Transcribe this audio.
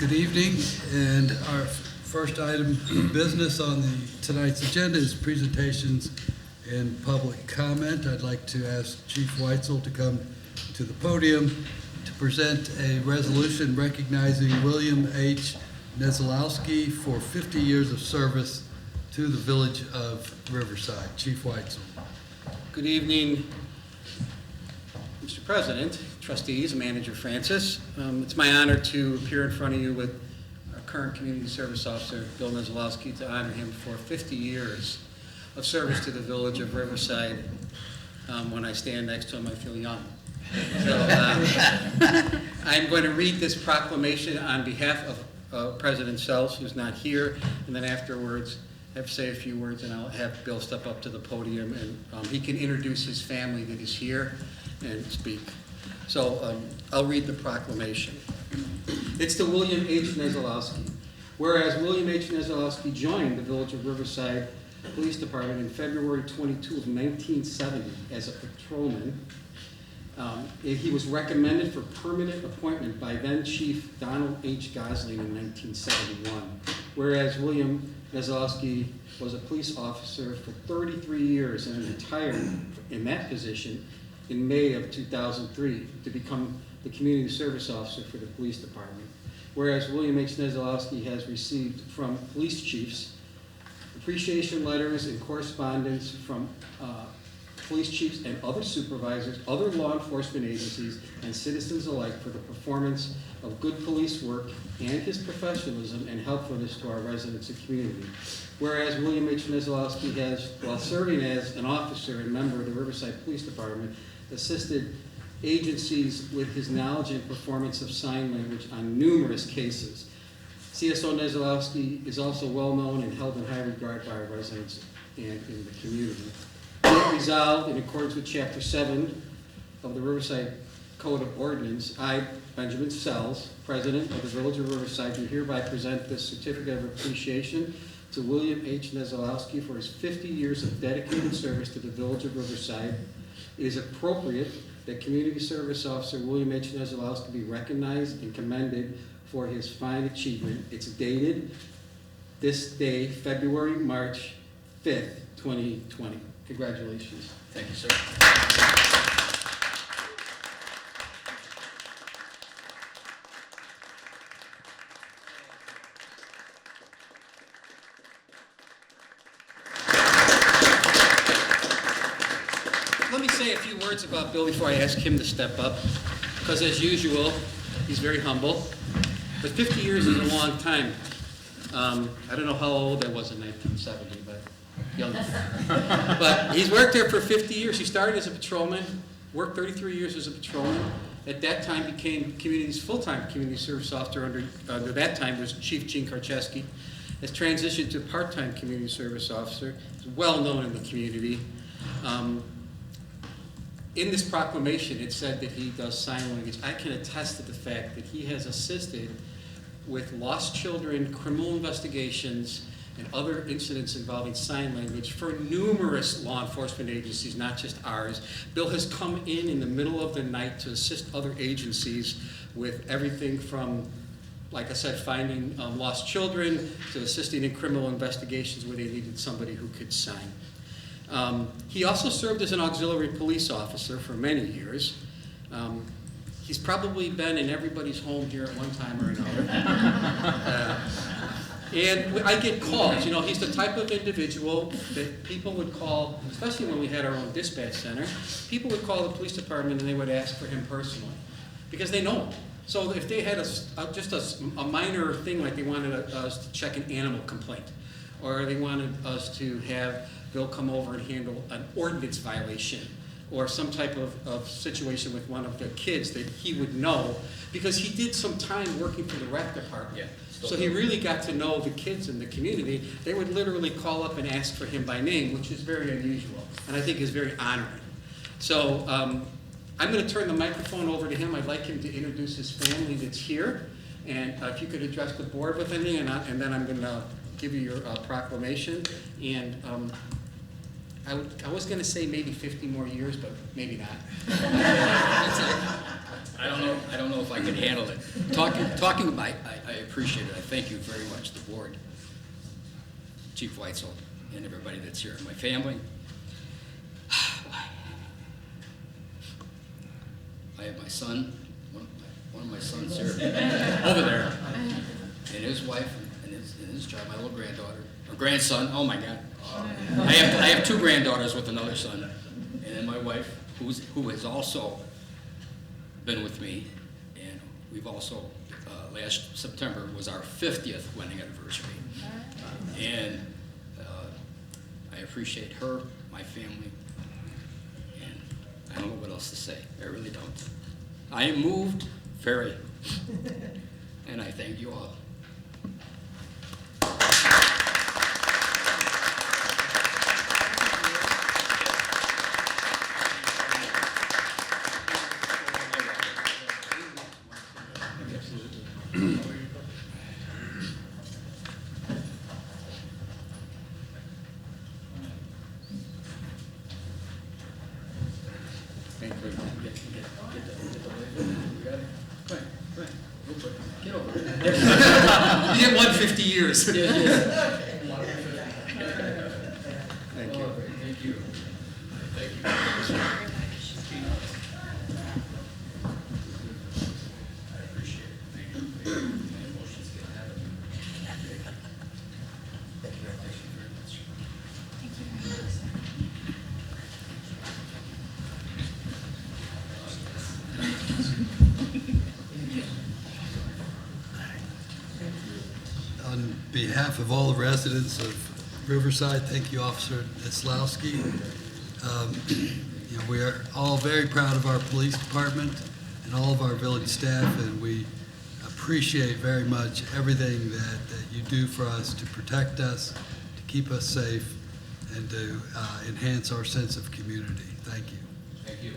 Good evening, and our first item of business on tonight's agenda is presentations and public comment. I'd like to ask Chief Weitzel to come to the podium to present a resolution recognizing William H. Niesluchowski for 50 years of service to the village of Riverside. Chief Weitzel. Good evening, Mr. President, Trustees, Manager Francis. It's my honor to appear in front of you with our current Community Service Officer, Bill Niesluchowski, to honor him for 50 years of service to the village of Riverside. When I stand next to him, I feel young. So I'm going to read this proclamation on behalf of President Sells, who's not here, and then afterwards I have to say a few words, and I'll have Bill step up to the podium, and he can introduce his family that is here and speak. So I'll read the proclamation. It's to William H. Niesluchowski. Whereas William H. Niesluchowski joined the village of Riverside Police Department in February 22 of 1970 as a patrolman. He was recommended for permanent appointment by then Chief Donald H. Gosling in 1971. Whereas William Niesluchowski was a police officer for 33 years and retired in that position in May of 2003 to become the community service officer for the police department. Whereas William H. Niesluchowski has received from police chiefs appreciation letters and correspondence from police chiefs and other supervisors, other law enforcement agencies, and citizens alike for the performance of good police work and his professionalism and helpfulness to our residents and community. Whereas William H. Niesluchowski has, while serving as an officer and member of the Riverside Police Department, assisted agencies with his knowledge and performance of sign language on numerous cases. CSO Niesluchowski is also well known and held in high regard by our residents and in the community. Resolved in accordance with Chapter 7 of the Riverside Code of Ordinance, I, Benjamin Sells, President of the Village of Riverside, do hereby present this certificate of appreciation to William H. Niesluchowski for his 50 years of dedicated service to the Village of Riverside. It is appropriate that Community Service Officer William H. Niesluchowski be recognized and commended for his fine achievement. It's dated this day, March 5th, 2020. Congratulations. Thank you, sir. Let me say a few words about Bill before I ask him to step up, because as usual, he's very humble. But 50 years is a long time. I don't know how old I was in 1970, but young. But he's worked there for 50 years. He started as a patrolman, worked 33 years as a patrolman. At that time became community's full-time community service officer under that time was Chief Gene Karcheski. Has transitioned to part-time community service officer. He's well known in the community. In this proclamation, it said that he does sign language. I can attest to the fact that he has assisted with lost children, criminal investigations, and other incidents involving sign language for numerous law enforcement agencies, not just ours. Bill has come in the middle of the night to assist other agencies with everything from, like I said, finding lost children to assisting in criminal investigations where they needed somebody who could sign. He also served as an auxiliary police officer for many years. He's probably been in everybody's home here at one time or another. And I get calls. You know, he's the type of individual that people would call, especially when we had our own dispatch center, people would call the police department and they would ask for him personally because they know him. So if they had just a minor thing, like they wanted us to check an animal complaint, or they wanted us to have Bill come over and handle an ordinance violation, or some type of situation with one of the kids that he would know, because he did some time working for the rec department. Yeah, so he really got to know the kids in the community. They would literally call up and ask for him by name, which is very unusual, and I think is very honoring. So I'm going to turn the microphone over to him. I'd like him to introduce his family that's here, and if you could address the board with anything, and then I'm going to give you your proclamation. And I was going to say maybe 50 more years, but maybe not. I don't know if I can handle it. Talking about, I appreciate it. I thank you very much, the board, Chief Weitzel, and everybody that's here, my family. I have my son, one of my sons here, over there, and his wife, and his child, my little granddaughter, or grandson. Oh my God! I have two granddaughters with another son, and then my wife, who has also been with me, and we've also last September was our 50th wedding anniversary, and I appreciate her, my family, and I don't know what else to say. I really don't. I am moved very, and I thank you all. You get 150 years. Thank you. Thank you. On behalf of all the residents of Riverside, thank you, Officer Niesluchowski. We are all very proud of our police department and all of our village staff, and we appreciate very much everything that you do for us to protect us, to keep us safe, and to enhance our sense of community. Thank you. Thank you.